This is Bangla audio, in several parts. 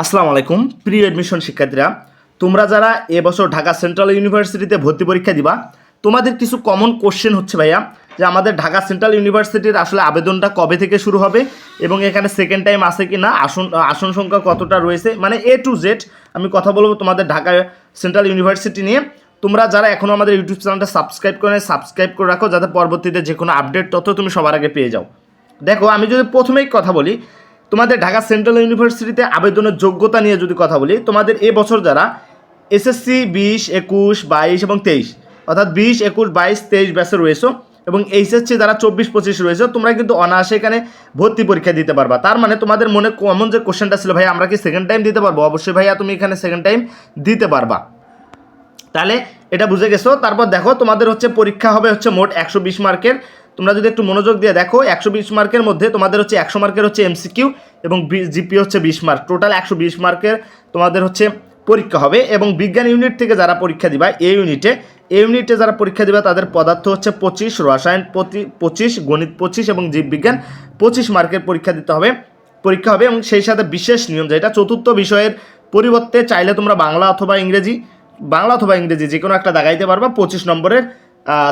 আসসালামু আলাইকুম প্রিয় এডমিশন শিক্ষার্থীরা, তোমরা যারা এবছর ঢাকা সেন্ট্রাল ইউনিভার্সিটিতে ভর্তি পরীক্ষা দিবা, তোমাদের কিছু কমন কোশ্চেন হচ্ছে ভাইয়া যে আমাদের ঢাকা সেন্ট্রাল ইউনিভার্সিটির আসলে আবেদনটা কবে থেকে শুরু হবে এবং এখানে সেকেন্ড টাইম আছে কি না, আসন সংখ্যা কতটা রয়েছে, মানে এ টু জেড আমি কথা বলবো তোমাদের ঢাকা সেন্ট্রাল ইউনিভার্সিটি নিয়ে। তোমরা যারা এখনও আমাদের ইউটিউব চ্যানেলটা সাবস্ক্রাইব করে রাখো, যাতে পরবর্তীতে যে কোনো আপডেট তথ্য তুমি সবার আগে পেয়ে যাও। দেখো, আমি যদি প্রথমেই কথা বলি তোমাদের ঢাকা সেন্ট্রাল ইউনিভার্সিটিতে আবেদনের যোগ্যতা নিয়ে যদি কথা বলি, তোমাদের এবছর যারা এসএসসি 20, 21, 22 এবং 23 অর্থাৎ 20, 21, 22, 23 ব্যাচে রয়েছে এবং এইচএসসি যারা 24, 25 রয়েছে, তোমরা কিন্তু অনায়াসে এখানে ভর্তি পরীক্ষা দিতে পারবা। তার মানে তোমাদের মনে কমন যে কোশ্চেনটা ছিল, ভাই আমরা কি সেকেন্ড টাইম দিতে পারবো? অবশ্যই ভাইয়া তুমি এখানে সেকেন্ড টাইম দিতে পারবা। তাহলে এটা বুঝে গেছো। তারপর দেখো, তোমাদের হচ্ছে পরীক্ষা হবে হচ্ছে মোট 120 মার্কের। তোমরা যদি একটু মনোযোগ দিয়ে দেখো, 120 মার্কের মধ্যে তোমাদের হচ্ছে 100 মার্কের হচ্ছে এমসিকিউ এবং জিপি হচ্ছে 20 মার্ক, টোটাল 120 মার্কের তোমাদের হচ্ছে পরীক্ষা হবে। এবং বিজ্ঞান ইউনিট থেকে যারা পরীক্ষা দিবা, এই ইউনিটে যারা পরীক্ষা দিবা তাদের পদার্থ হচ্ছে 25, রসায়ন 25, গণিত 25 এবং জীববিজ্ঞান 25 মার্কের পরীক্ষা হবে। এবং সেই সাথে বিশেষ নিয়ম, যেটা চতুর্থ বিষয়ের পরিবর্তে চাইলে তোমরা বাংলা অথবা ইংরেজি যে কোনো একটা দাগাইতে পারবা, 25 নম্বরের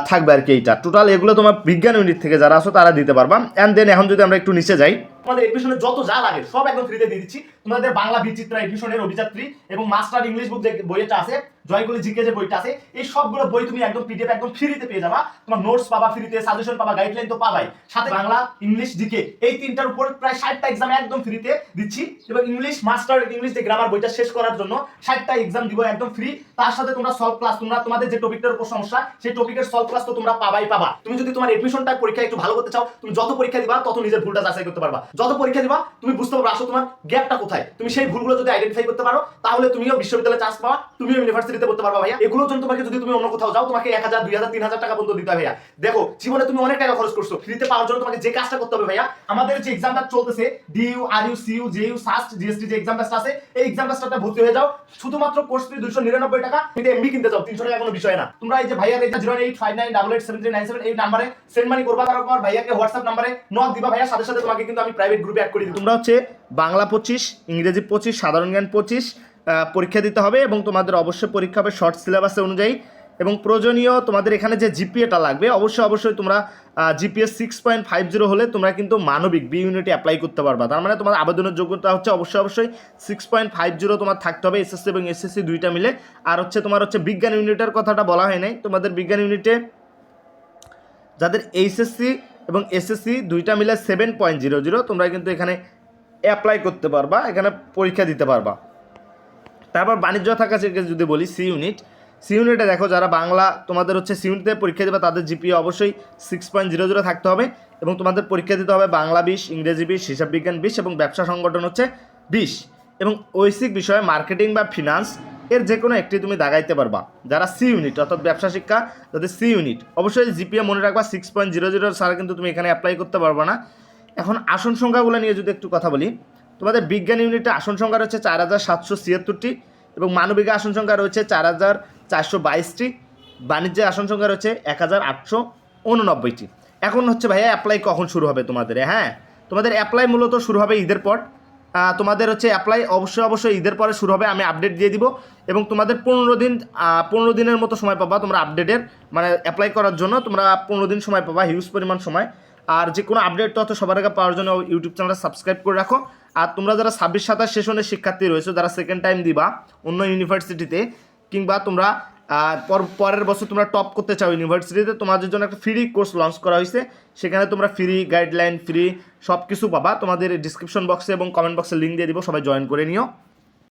থাকবে আর কি। এইটা টোটাল এগুলো তোমার বিজ্ঞান ইউনিট থেকে যারা আসো তারা দিতে পারবা। অ্যান্ড দেন এখন যদি আমরা একটু নিচে যাই, তোমাদের এডমিশনের যত যা লাগে সব একদম ফ্রিতে দিয়ে দিচ্ছি। তোমাদের বাংলা বিচিত্রা এডমিশনের অভিযাত্রী এবং মাস্টার ইংলিশ বুক যে বইটা আছে, জয়গুলি জিকে যে বইটা আছে, এই সবগুলো বই তুমি একদম পিডিএফ একদম ফ্রিতে পেয়ে যাবা। তোমার নোটস পাবা ফ্রিতে, সাজেশন পাবা, গাইডলাইন তো পাবাই, সাথে বাংলা ইংলিশ জিকে এই তিনটার উপর প্রায় 60টা এক্সাম একদম ফ্রিতে দিচ্ছি। এবং ইংলিশ মাস্টার ইংলিশ যে গ্রামার বইটা শেষ করার জন্য 60টা এক্সাম দিব একদম ফ্রি। তার সাথে তোমরা সলভ ক্লাস, তোমাদের যে টপিকটার উপর সমস্যা সেই টপিকের সলভ ক্লাস তো তোমরা পাবা। তুমি যদি তোমার এডমিশনটা পরীক্ষা একটু ভালো করতে চাও, তুমি যত পরীক্ষা দিবা তত নিজের ভুলটা যাচাই করতে পারবা। যত পরীক্ষা দিবা তুমি বুঝতে পারবে আসলে তোমার গ্যাপটা কোথায়। তুমি সেই ভুলগুলো যদি আইডেন্টিফাই করতে পারো, তাহলে তুমিও বিশ্ববিদ্যালয়ে চান্স পাওয়া, তুমিও ইউনিভার্সিটিতে পড়তে পারবা ভাইয়া। এগুলোর জন্য তোমাকে যদি তুমি অন্য কোথাও যাও, তোমাকে 1000, 2000, 3000 টাকা পর্যন্ত দিতে হবে ভাইয়া। দেখো, জীবনে তুমি অনেক টাকা খরচ করছো, ফ্রিতে পাওয়ার জন্য তোমাকে যে কাজটা করতে হবে ভাইয়া, আমাদের যে এক্সামটা চলতেছে ডিইউ, আরইউ, সিইউ, জেইউ, সাস্ট, জিএসটি যে এক্সাম ব্যাচটা আছে, এই এক্সাম ব্যাচটাতে ভর্তি হয়ে যাও। শুধুমাত্র কোর্স ফি 299 টাকা। তুমি এমবি কিনতে চাও 300 টাকা কোনো বিষয় না। তোমরা এই যে ভাইয়ার এই 08598873997 এই নম্বরে সেন্ড মানি করবা, তারপর ভাইয়াকে হোয়াটসঅ্যাপ নম্বরে নক দিবা ভাইয়া, সাথে সাথে তোমাকে কিন্তু আমি প্রাইভেট গ্রুপে অ্যাড করে দিই। তোমরা হচ্ছে বাংলা 25, ইংরেজি 25, সাধারণ জ্ঞান 25 পরীক্ষা দিতে হবে এবং তোমাদের অবশ্যই পরীক্ষা হবে শর্ট সিলেবাসে অনুযায়ী। এবং প্রয়োজনীয় তোমাদের এখানে যে জিপিএটা লাগবে, অবশ্যই তোমরা জিপিএ 6.50 হলে তোমরা কিন্তু মানবিক বি ইউনিটে অ্যাপ্লাই করতে পারবা। তার মানে তোমার আবেদনের যোগ্যতা হচ্ছে অবশ্যই 6.50 তোমার থাকতে হবে, এসএসসি এবং এসএসসি দুইটা মিলে। আর হচ্ছে তোমার হচ্ছে বিজ্ঞান ইউনিটের কথাটা বলা হয় নাই, তোমাদের বিজ্ঞান ইউনিটে যাদের এইচএসসি এবং এসএসসি দুইটা মিলে 7.00 তোমরা কিন্তু এখানে অ্যাপ্লাই করতে পারবা, এখানে পরীক্ষা দিতে পারবা। তারপর বাণিজ্য থাকা যদি বলি, সি ইউনিটে দেখো, যারা বাংলা তোমাদের হচ্ছে সি ইউনিটে পরীক্ষা দেবে তাদের জিপিএ অবশ্যই 6.00 থাকতে হবে এবং তোমাদের পরীক্ষা দিতে হবে বাংলা 20, ইংরেজি 20, হিসাব বিজ্ঞান 20 এবং ব্যবসা সংগঠন হচ্ছে 20 এবং ঐচ্ছিক বিষয়ে মার্কেটিং বা ফিনান্স এর যে কোনো একটি তুমি দাগাইতে পারবা। যারা সি ইউনিট অর্থাৎ ব্যবসা শিক্ষা, যাদের সি ইউনিট, অবশ্যই জিপিএ মনে রাখবা 6.00 ছাড়া কিন্তু তুমি এখানে অ্যাপ্লাই করতে পারবা না। এখন আসন সংখ্যাগুলো নিয়ে যদি একটু কথা বলি, তোমাদের বিজ্ঞান ইউনিটে আসন সংখ্যা রয়েছে 4776টি এবং মানবিক আসন সংখ্যা রয়েছে 4422টি, বাণিজ্যে আসন সংখ্যা রয়েছে 1889টি। এখন হচ্ছে ভাইয়া অ্যাপ্লাই কখন শুরু হবে তোমাদের? হ্যাঁ, তোমাদের অ্যাপ্লাই মূলত শুরু হবে ঈদের পর। তোমাদের হচ্ছে অ্যাপ্লাই অবশ্যই ঈদের পরে শুরু হবে, আমি আপডেট দিয়ে দিব। এবং তোমাদের 15 দিনের মতো সময় পাবা তোমরা আপডেটের, মানে অ্যাপ্লাই করার জন্য তোমরা 15 দিন সময় পাবা, হিউজ পরিমাণ সময়। আর যে কোনো আপডেট তথ্য সবার আগে পাওয়ার জন্য ইউটিউব চ্যানেলটা সাবস্ক্রাইব করে রাখো। আর তোমরা যারা 26-27 সেশনের শিক্ষার্থী রয়েছে, যারা সেকেন্ড টাইম দিবা অন্য ইউনিভার্সিটিতে, কিংবা তোমরা পরের বছর তোমরা টপ করতে চাও ইউনিভার্সিটিতে, তোমাদের জন্য একটা ফ্রি কোর্স লঞ্চ করা হয়েছে। সেখানে তোমরা ফ্রি গাইডলাইন, ফ্রি সব কিছু পাবা। তোমাদের ডিসক্রিপশন বক্সে এবং কমেন্ট বক্সে লিঙ্ক দিয়ে দিব, সবাই জয়েন করে নিও।